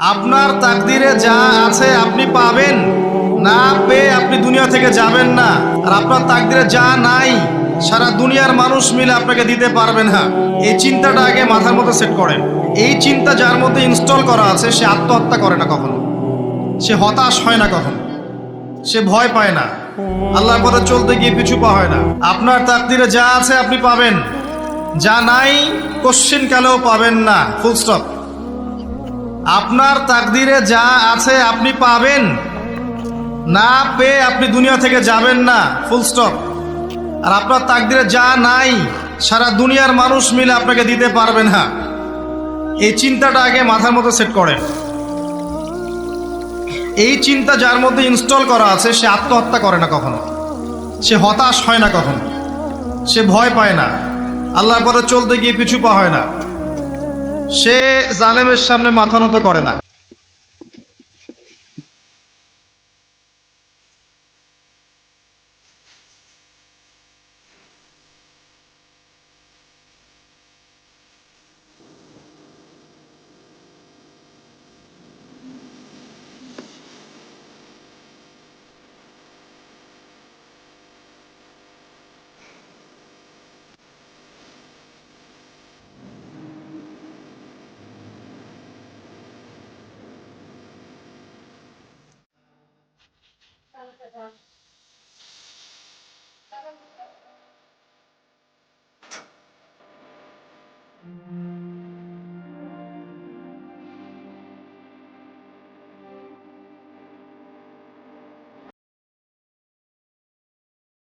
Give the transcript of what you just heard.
আপনার তাকদিরে যা আছে আপনি পাবেন, না পেয়ে আপনি দুনিয়া থেকে যাবেন না। আর আপনার তাকদিরে যা নাই সারা দুনিয়ার মানুষ মিলে আপনাকে দিতে পারবে না। এই চিন্তাটা আগে মাথার মধ্যে সেট করেন। এই চিন্তা যার মধ্যে ইনস্টল করা আছে সে আত্মহত্যা করে না কখনো, সে হতাশ হয় না কখনো, সে ভয় পায় না, আল্লাহর পথে চলতে গিয়ে পিছু পা হয় না। আপনার তাকদিরে যা আছে আপনি পাবেন, যা নাই কোশ্চিন কালেও পাবেন না, ফুল স্টপ। আপনার তাকদিরে যা আছে আপনি পাবেন, না পেয়ে আপনি দুনিয়া থেকে যাবেন না, ফুল স্টপ। আর আপনার তাকদিরে যা নাই সারা দুনিয়ার মানুষ মিলে আপনাকে দিতে পারবে না। এই চিন্তাটা আগে মাথার মধ্যে সেট করেন। এই চিন্তা যার মধ্যে ইনস্টল করা আছে সে আত্মহত্যা করে না কখনো, সে হতাশ হয় না কখনো, সে ভয় পায় না, আল্লাহর পথে চলতে গিয়ে পিছু পা হয় না, সে জালেমের সামনে মাথা নত করে না।